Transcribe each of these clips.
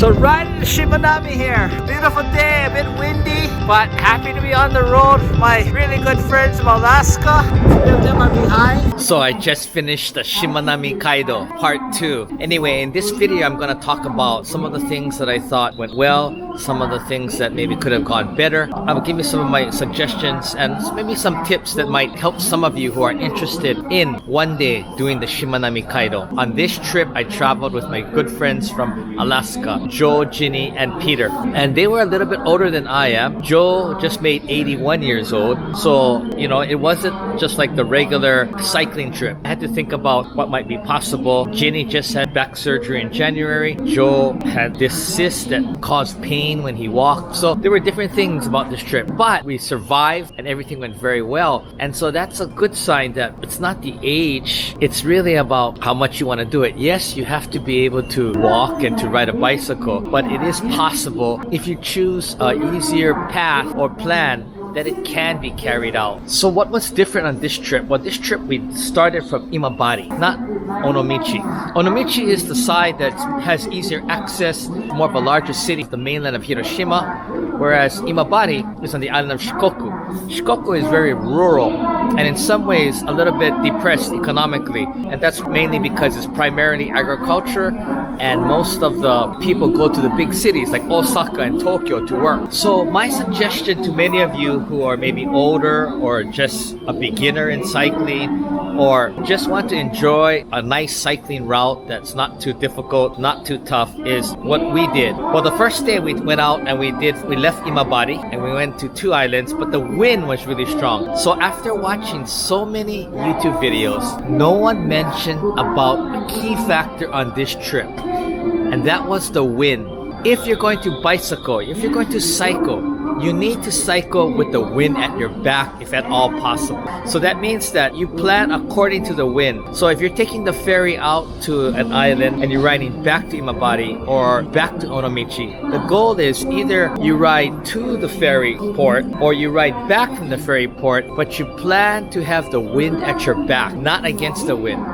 So riding the Shimanami here. Beautiful day, a bit windy, but happy to be on the road with my really good friends from Alaska. Three of them are behind. So I just finished the Shimanami Kaido part 2. Anyway, in this video I'm gonna talk about some of the things that I thought went well, some of the things that maybe could have gone better. I will give you some of my suggestions and maybe some tips that might help some of you who are interested in one day doing the Shimanami Kaido. On this trip, I traveled with my good friends from Alaska, Joe, Ginny, and Peter. And they were a little bit older than I am. Joe just made 81 years old. So, you know, it wasn't just like the regular cycling trip. I had to think about what might be possible. Ginny just had back surgery in January. Joe had this cyst that caused pain when he walked. So there were different things about this trip. But we survived and everything went very well. And so that's a good sign that it's not the age. It's really about how much you want to do it. Yes, you have to be able to walk and to ride a bicycle, but it is possible if you choose an easier path or plan that it can be carried out. So what was different on this trip? Well, this trip we started from Imabari, not Onomichi. Onomichi is the side that has easier access, more of a larger city, the mainland of Hiroshima, whereas Imabari is on the island of Shikoku. Shikoku is very rural and in some ways a little bit depressed economically, and that's mainly because it's primarily agriculture and most of the people go to the big cities like Osaka and Tokyo to work. So my suggestion to many of you who are maybe older or just a beginner in cycling or just want to enjoy a nice cycling route that's not too difficult, not too tough, is what we did. Well, the first day we went out and we left Imabari and we went to 2 islands, but the wind was really strong. So after watching so many YouTube videos, no one mentioned about a key factor on this trip, and that was the wind. If you're going to bicycle, if you're going to cycle, you need to cycle with the wind at your back if at all possible. So that means that you plan according to the wind. So if you're taking the ferry out to an island and you're riding back to Imabari or back to Onomichi, the goal is either you ride to the ferry port or you ride back from the ferry port, but you plan to have the wind at your back, not against the wind.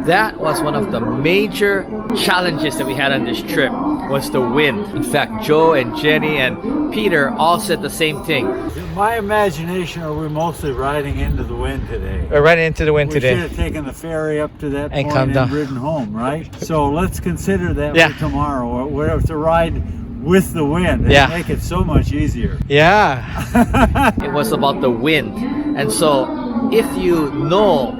That was one of the major challenges that we had on this trip, was the wind. In fact, Joe and Jenny and Peter all said the same thing. In my imagination, are we mostly riding into the wind today? We're riding into the wind today. We should have taken the ferry up to that And point come down. and ridden home, right? So let's consider that Yeah. for tomorrow. We're have to ride with the wind. Yeah. Make it so much easier. Yeah. It was about the wind. And so if you know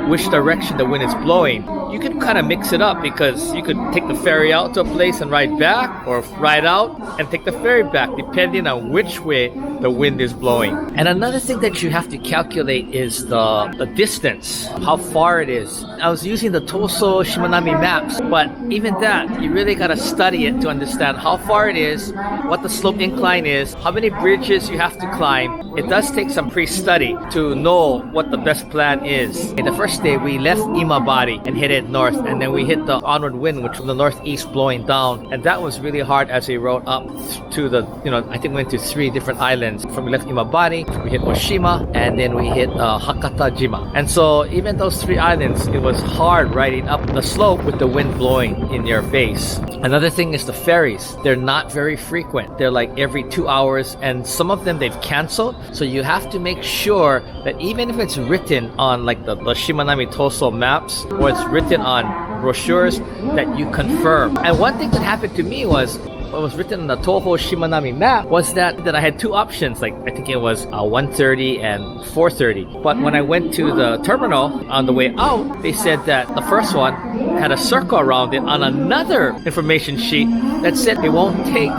which direction the wind is blowing, you can kind of mix it up, because you could take the ferry out to a place and ride back, or ride out and take the ferry back, depending on which way the wind is blowing. And another thing that you have to calculate is the distance, how far it is. I was using the Toso Shimanami maps, but even that, you really got to study it to understand how far it is, what the slope incline is, how many bridges you have to climb. It does take some pre-study to know what the best plan is. In the first day, we left Imabari and headed north, and then we hit the onward wind, which was the northeast blowing down, and that was really hard as we rode up to the, I think we went to 3 different islands. From we left Imabari, we hit Oshima, and then we hit Hakatajima. And so even those 3 islands, it was hard riding up the slope with the wind blowing in your face. Another thing is the ferries. They're not very frequent. They're like every 2 hours, and some of them they've canceled. So you have to make sure that even if it's written on like the Shimanami Toso maps, or it's written on brochures, that you confirm. And one thing that happened to me was, what was written on the Toho Shimanami map was that I had 2 options, like I think it was 1:30 and 4:30. But when I went to the terminal on the way out, they said that the first one had a circle around it on another information sheet that said they won't take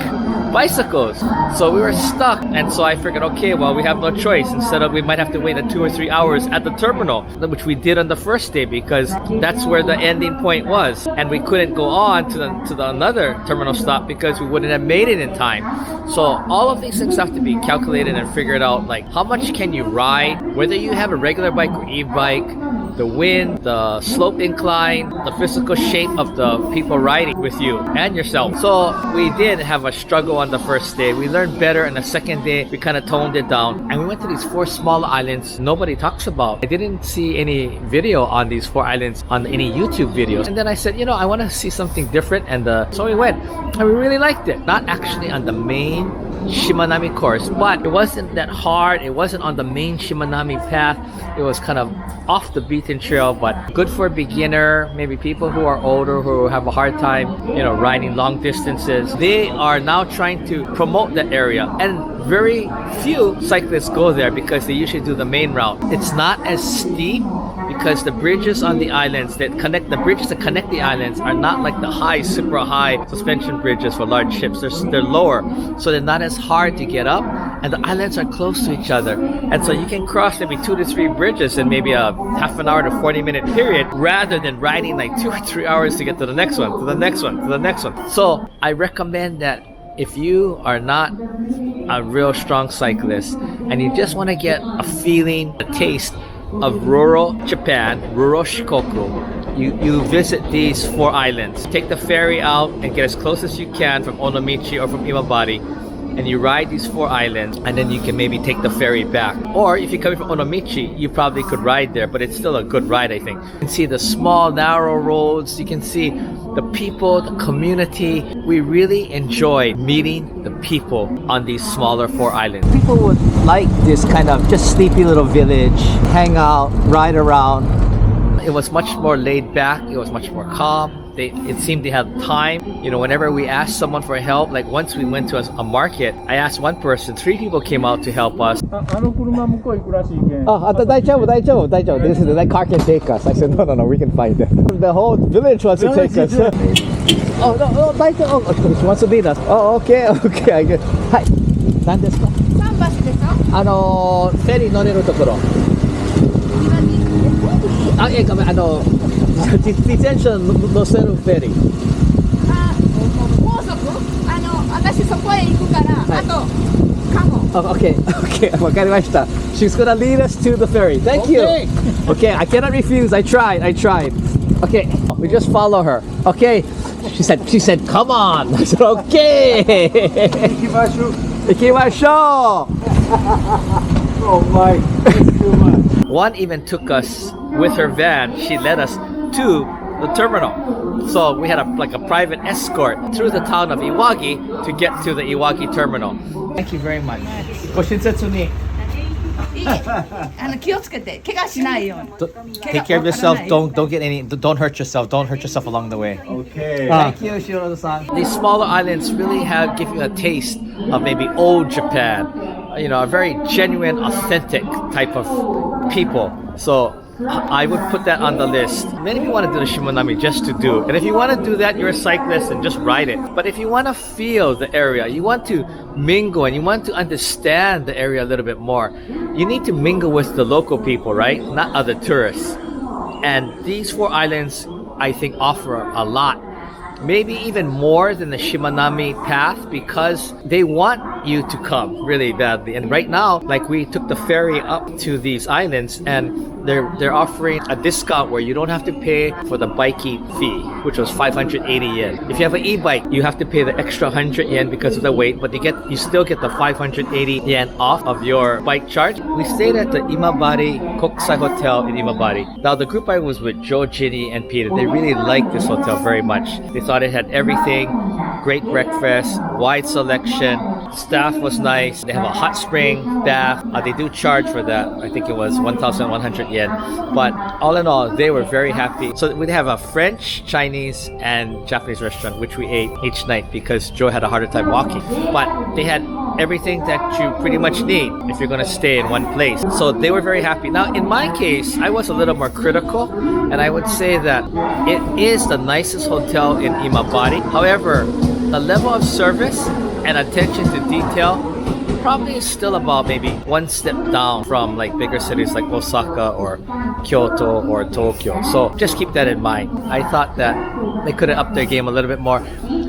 bicycles. So we were stuck, and so I figured, okay, well, we have no choice. Instead of, we might have to wait 2 or 3 hours at the terminal, which we did on the first day, because that's where the ending point was, and we couldn't go on to the another terminal stop because we wouldn't have made it in time. So all of these things have to be calculated and figured out, like how much can you ride, whether you have a regular bike or e-bike, the wind, the slope incline, the physical shape of the people riding with you and yourself. So we did have a struggle on the first day. We learned better, and the second day we kind of toned it down, and we went to these 4 smaller islands nobody talks about. I didn't see any video on these 4 islands on any YouTube videos, and then I said, I want to see something different, and so we went, and we really liked it. Not actually on the main Shimanami course, but it wasn't that hard. It wasn't on the main Shimanami path. It was kind of off the beaten trail, but good for a beginner, maybe people who are older who have a hard time, riding long distances. They are now trying to promote that area, and very few cyclists go there because they usually do the main route. It's not as steep because the bridges on the islands that connect the islands are not like the high, super high suspension bridges for large ships. They're lower, so they're not as hard to get up, and the islands are close to each other, and so you can cross maybe 2 to 3 bridges in maybe a half an hour to 40-minute period, rather than riding like 2 or 3 hours to get to the next one, to the next one, to the next one. So I recommend that if you are not a real strong cyclist and you just want to get a feeling, a taste of rural Japan, rural Shikoku, you visit these 4 islands. Take the ferry out and get as close as you can from Onomichi or from Imabari, and you ride these 4 islands, and then you can maybe take the ferry back. Or if you're coming from Onomichi, you probably could ride there, but it's still a good ride, I think. You can see the small, narrow roads. You can see the people, the community. We really enjoyed meeting the people on these smaller 4 islands. People would like this kind of just sleepy little village, hang out, ride around. It was much more laid back. It was much more calm. It seemed they had time. Whenever we asked someone for help, like once we went to a market, I asked one person, 3 people came out to help us. This is that car can take us. I said, no, we can find it. The whole village wants to take us. She wants to meet us. Oh, okay, I get. Hi. 何ですか? 桟橋でしょ? フェリー乗れるところ。あ、ごめん、自転車乗せるフェリー。高速？私そこへ行くから、あと、カモ。Okay, わかりました。She's gonna lead us to the ferry. Thank you. Okay, I cannot refuse. I tried. Okay, we just follow her. Okay, she said, come on. I said, okay. 行きましょう. Oh my, it's too much. One even took us with her van. She led us to the terminal. So we had a private escort through the town of Iwagi to get to the Iwagi terminal. Thank you very much. ご親切に。気をつけて、怪我しないように。Take care of yourself. Don't hurt yourself. Don't hurt yourself along the way. Okay. Thank you, Shiro-san. These smaller islands really give you a taste of maybe old Japan. A very genuine, authentic type of people. So I would put that on the list. Many people want to do the Shimanami just to do. And if you want to do that, you're a cyclist and just ride it. But if you want to feel the area, you want to mingle and you want to understand the area a little bit more, you need to mingle with the local people, right? Not other tourists. And these 4 islands, I think, offer a lot. Maybe even more than the Shimanami path, because they want you to come really badly. And right now, like, we took the ferry up to these islands, and they're offering a discount where you don't have to pay for the bikey fee, which was 580 yen. If you have an e-bike, you have to pay the extra 100 yen because of the weight, but you still get the 580 yen off of your bike charge. We stayed at the Imabari Kokusai Hotel in Imabari. Now, the group I was with, Joe, Ginny, and Peter, they really liked this hotel very much. They thought it had everything, great breakfast, wide selection, staff was nice, they have a hot spring bath. They do charge for that. I think it was 1,100 yen. But all in all, they were very happy. So we have a French, Chinese, and Japanese restaurant, which we ate each night because Joe had a harder time walking. But they had everything that you pretty much need if you're going to stay in one place. So they were very happy. Now, in my case, I was a little more critical, and I would say that it is the nicest hotel in Imabari. However, the level of service and attention to detail probably is still about maybe one step down from like bigger cities like Osaka or Kyoto or Tokyo. So just keep that in mind. I thought that they could have upped their game a little bit more.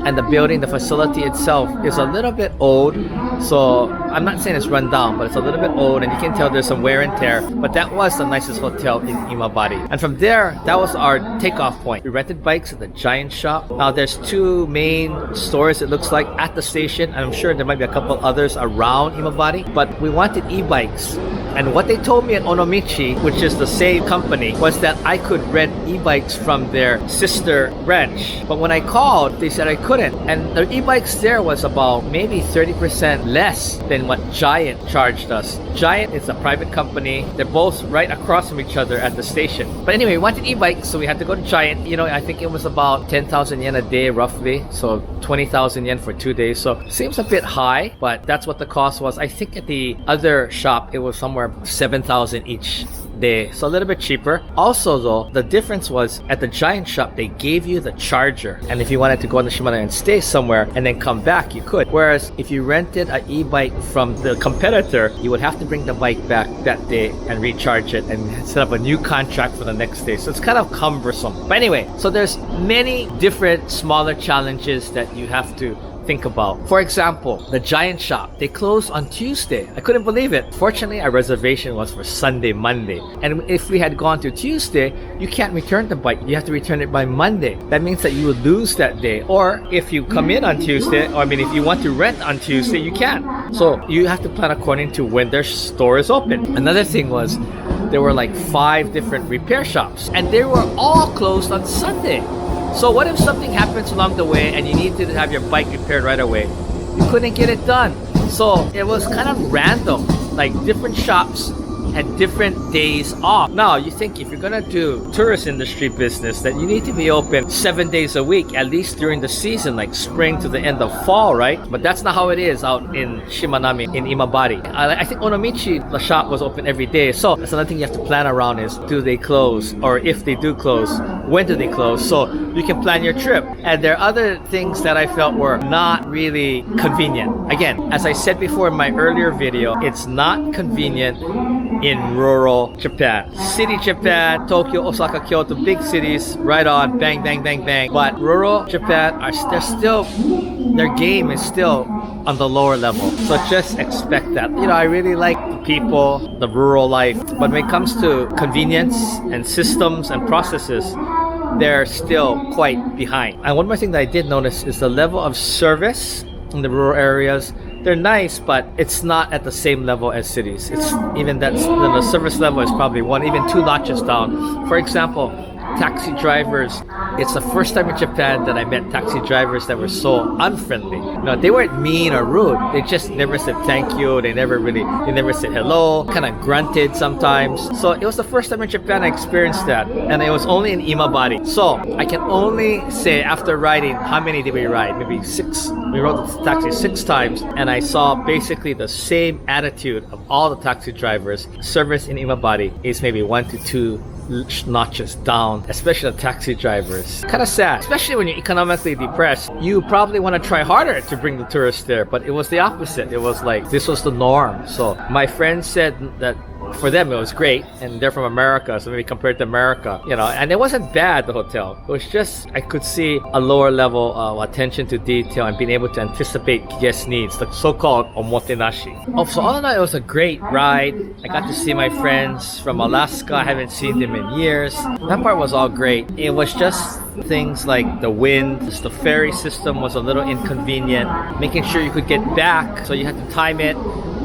and the building, the facility itself is a little bit old. So I'm not saying it's run down, but it's a little bit old, and you can tell there's some wear and tear. But that was the nicest hotel in Imabari. And from there, that was our takeoff point. We rented bikes at the Giant Shop. Now there's two main stores, it looks like, at the station. And I'm sure there might be a couple others around Imabari, but we wanted e-bikes. And what they told me at Onomichi, which is the same company, was that I could rent e-bikes from their sister branch. But when I called, they said I couldn't. And the e-bikes there was about maybe 30% less than what Giant charged us. Giant is a private company. They're both right across from each other at the station. But anyway, we wanted e-bikes, so we had to go to Giant. You know, I think it was about 10,000 yen a day roughly. So 20,000 yen for 2 days. So seems a bit high, but that's what the cost was. I think at the other shop, it was somewhere 7,000 each day, so a little bit cheaper. Also though, the difference was at the Giant Shop, they gave you the charger, and if you wanted to go on the Shimanami and stay somewhere and then come back, you could. Whereas if you rented an e-bike from the competitor, you would have to bring the bike back that day and recharge it and set up a new contract for the next day. So it's kind of cumbersome. But anyway, so there's many different smaller challenges that you have to think about. For example, the Giant Shop, they closed on Tuesday. I couldn't believe it. Fortunately, our reservation was for Sunday, Monday. And if we had gone to Tuesday, you can't return the bike. You have to return it by Monday. That means that you would lose that day. Or if you come in on Tuesday, or I mean, if you want to rent on Tuesday, you can. So you have to plan according to when their store is open. Another thing was, there were like 5 different repair shops, and they were all closed on Sunday. So what if something happens along the way and you need to have your bike repaired right away? You couldn't get it done. So it was kind of random. Like different shops had different days off. Now you think if you're gonna do tourist industry business, that you need to be open 7 days a week, at least during the season, like spring to the end of fall, right? But that's not how it is out in Shimanami, in Imabari. I think Onomichi, the shop was open every day. So that's another thing you have to plan around is, do they close? Or if they do close, when do they close? So you can plan your trip. And there are other things that I felt were not really convenient. Again, as I said before in my earlier video, it's not convenient in rural Japan. City Japan, Tokyo, Osaka, Kyoto, big cities, right on, bang, bang, bang, bang. But rural Japan, they're still, their game is still on the lower level. So just expect that. You know, I really like the people, the rural life. But when it comes to convenience and systems and processes, they're still quite behind. And one more thing that I did notice is the level of service in the rural areas. They're nice, but it's not at the same level as cities. It's even that's the service level is probably 1, even 2 notches down. For example, taxi drivers. It's the first time in Japan that I met taxi drivers that were so unfriendly. You know, they weren't mean or rude. They just never said thank you. They never said hello. Kind of grunted sometimes. So it was the first time in Japan I experienced that, and it was only in Imabari. So I can only say, after riding, how many did we ride? Maybe 6. We rode the taxi 6 times, and I saw basically the same attitude of all the taxi drivers. Service in Imabari is maybe 1 to 2 notches down, especially the taxi drivers. Kind of sad, especially when you're economically depressed. You probably want to try harder to bring the tourists there, but it was the opposite. It was like this was the norm. So my friend said that for them it was great, and they're from America, so maybe compared to America, you know, and it wasn't bad, the hotel. It was just, I could see a lower level of attention to detail and being able to anticipate guest needs, the so-called omotenashi. Oh, so all in all, it was a great ride. I got to see my friends from Alaska. I haven't seen them in years. That part was all great. It was just things like the wind, just the ferry system was a little inconvenient, making sure you could get back, so you had to time it,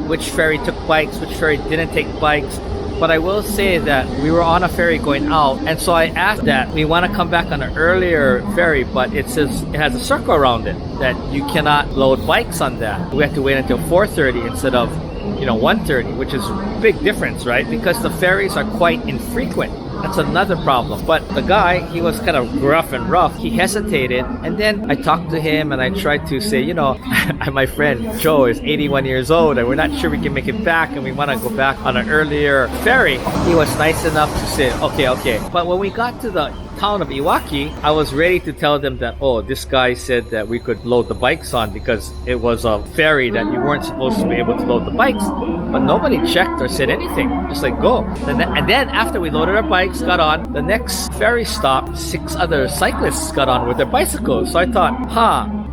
which ferry took bikes, which ferry didn't take bikes. But I will say that we were on a ferry going out, and so I asked that we want to come back on an earlier ferry, but it says it has a circle around it that you cannot load bikes on that. We have to wait until 4:30 instead of 1:30, which is a big difference, right? Because the ferries are quite infrequent. That's another problem. But the guy, he was kind of gruff and rough. He hesitated, and then I talked to him and I tried to say, my friend Joe is 81 years old and we're not sure we can make it back and we want to go back on an earlier ferry. He was nice enough to say, okay. But when we got to the town of Iwaki, I was ready to tell them that, this guy said that we could load the bikes on because it was a ferry that you weren't supposed to be able to load the bikes. But nobody checked or said anything. Just like, go. And then after we loaded our bikes, got on, the next ferry stop, 6 other cyclists got on with their bicycles. So I thought,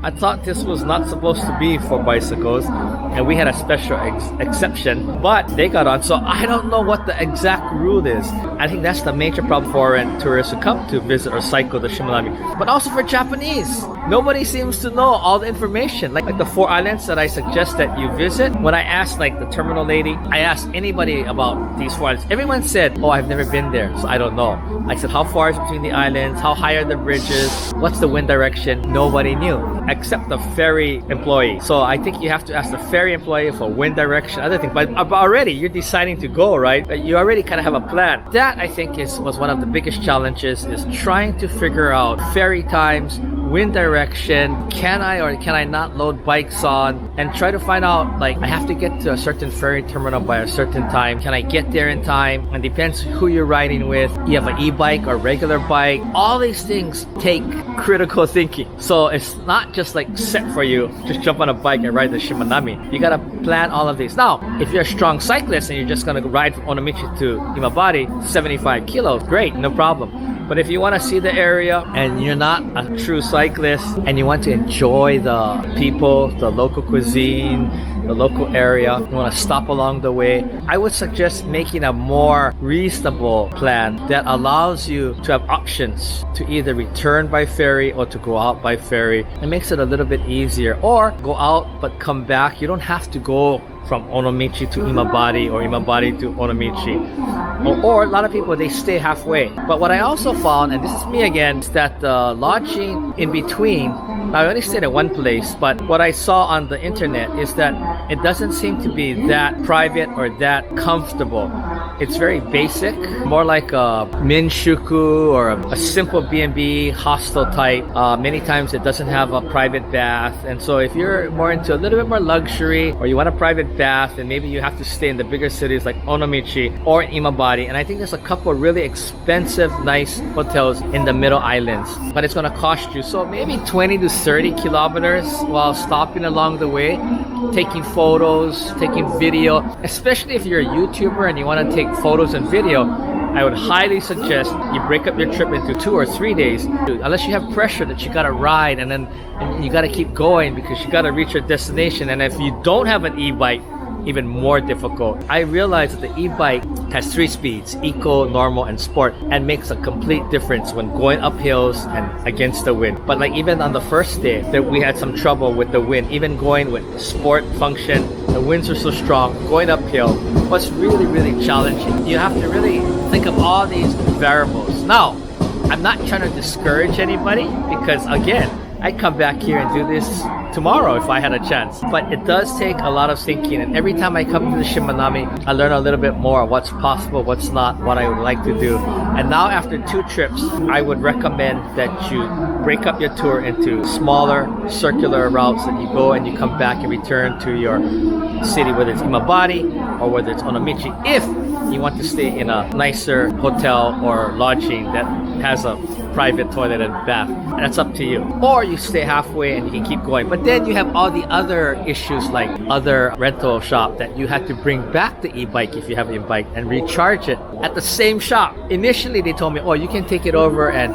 I thought this was not supposed to be for bicycles, and we had a special exception, but they got on. So I don't know what the exact rule is. I think that's the major problem for foreign tourists who come to visit or cycle the Shimanami, but also for Japanese. Nobody seems to know all the information. Like the 4 islands that I suggest that you visit, when I asked like the terminal lady, I asked anybody about these 4 islands, everyone said, oh, I've never been there, so I don't know. I said, how far is between the islands? How high are the bridges? What's the wind direction? Nobody knew, except the ferry employee. So I think you have to ask the ferry employee for wind direction, other things. But already you're deciding to go, right? You already kind of have a plan. That I think was one of the biggest challenges, is trying to figure out ferry times, wind direction, can I or can I not load bikes on, and try to find out, like, I have to get to a certain ferry terminal by a certain time. Can I get there in time? And depends who you're riding with. You have an e-bike or regular bike. All these things take critical thinking. So it's not just like set for you, just jump on a bike and ride the Shimanami. You gotta plan all of these. Now, if you're a strong cyclist and you're just gonna ride from Onomichi to Imabari, 75 kilos, great, no problem. But if you want to see the area and you're not a true cyclist and you want to enjoy the people, the local cuisine, the local area, you want to stop along the way, I would suggest making a more reasonable plan that allows you to have options to either return by ferry or to go out by ferry. It makes it a little bit easier. Or go out but come back. You don't have to go from Onomichi to Imabari or Imabari to Onomichi. Or a lot of people, they stay halfway. But what I also found, and this is me again, is that the lodging in between, I only stayed at one place, but what I saw on the internet is that it doesn't seem to be that private or that comfortable. It's very basic, more like a minshuku or a simple B&B hostel type. Many times it doesn't have a private bath, and so if you're more into a little bit more luxury, or you want a private bath, and maybe you have to stay in the bigger cities like Onomichi or Imabari, and I think there's a couple really expensive, nice hotels in the middle islands, but it's gonna cost you, so maybe 20 to 30 kilometers while stopping along the way, taking photos, taking video. Especially if you're a YouTuber and you want to take photos and video, I would highly suggest you break up your trip into 2 or 3 days, unless you have pressure that you gotta ride and then you gotta keep going because you gotta reach your destination. And if you don't have an e-bike, even more difficult. I realized that the e-bike has 3 speeds, eco, normal, and sport, and makes a complete difference when going up hills and against the wind. But like even on the first day, that we had some trouble with the wind. Even going with sport function, the winds are so strong, going uphill was really, really challenging. You have to really think of all these variables. Now, I'm not trying to discourage anybody because again, I'd come back here and do this tomorrow if I had a chance. But it does take a lot of thinking, and every time I come to the Shimanami, I learn a little bit more what's possible, what's not, what I would like to do. And now after 2 trips, I would recommend that you break up your tour into smaller circular routes that you go and you come back and return to your city, whether it's Imabari or whether it's Onomichi, if you want to stay in a nicer hotel or lodging that has a private toilet and bath. That's up to you. Or you stay halfway and you can keep going. But then you have all the other issues like other rental shop that you had to bring back the e-bike if you have an e-bike and recharge it at the same shop. Initially they told me, oh, you can take it over and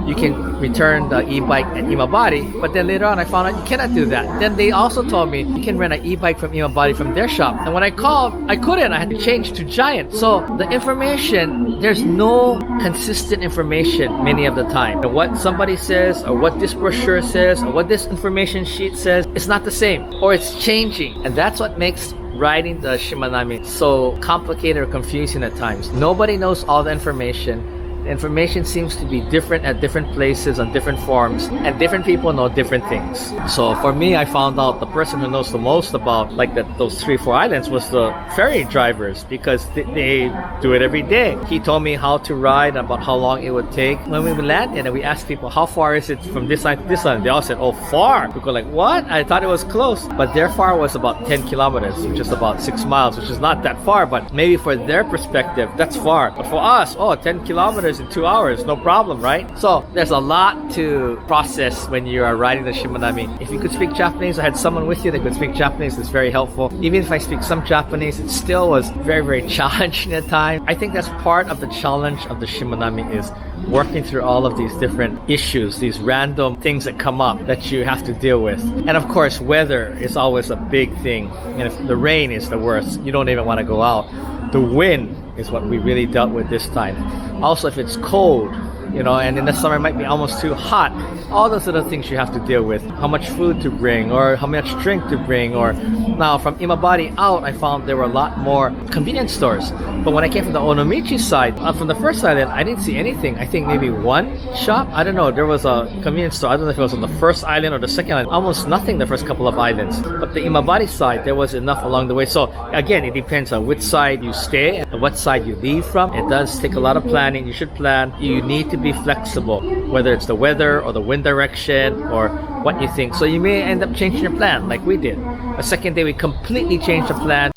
you can return the e-bike at Imabari. But then later on I found out you cannot do that. Then they also told me you can rent an e-bike from Imabari from their shop. And when I called, I couldn't. I had to change to Giant. So the information, there's no consistent information many of the time. And what somebody says or what this brochure says or what this information sheet says, it's not the same or it's changing. And that's what makes riding the Shimanami so complicated or confusing at times. Nobody knows all the information. The information seems to be different at different places on different forums, and different people know different things. So for me, I found out the person who knows the most about like those 3-4 islands was the ferry drivers, because they do it every day. He told me how to ride, about how long it would take. When we landed and we asked people, how far is it from this island to this island? They all said, oh, far. We go like, what? I thought it was close. But their far was about 10 kilometers, which is about 6 miles, which is not that far, but maybe for their perspective, that's far. But for us, 10 kilometers in 2 hours, no problem, right? So there's a lot to process when you are riding the Shimanami. If you could speak Japanese, I had someone with you that could speak Japanese. It's very helpful. Even if I speak some Japanese, it still was very, very challenging at times. I think that's part of the challenge of the Shimanami, is working through all of these different issues, these random things that come up that you have to deal with. And of course, weather is always a big thing. And if the rain is the worst, you don't even want to go out. The wind is what we really dealt with this time. Also, if it's cold, you know, and in the summer it might be almost too hot. All those other things you have to deal with. How much food to bring, or how much drink to bring, or now from Imabari out, I found there were a lot more convenience stores. But when I came from the Onomichi side, from the first island, I didn't see anything. I think maybe one shop. I don't know. There was a convenience store. I don't know if it was on the first island or the second island. Almost nothing the first couple of islands. But the Imabari side, there was enough along the way. So again, it depends on which side you stay and what side you leave from. It does take a lot of planning. You should plan. You need to be flexible, whether it's the weather or the wind direction or what you think. So you may end up changing your plan like we did. The second day we completely changed the plan.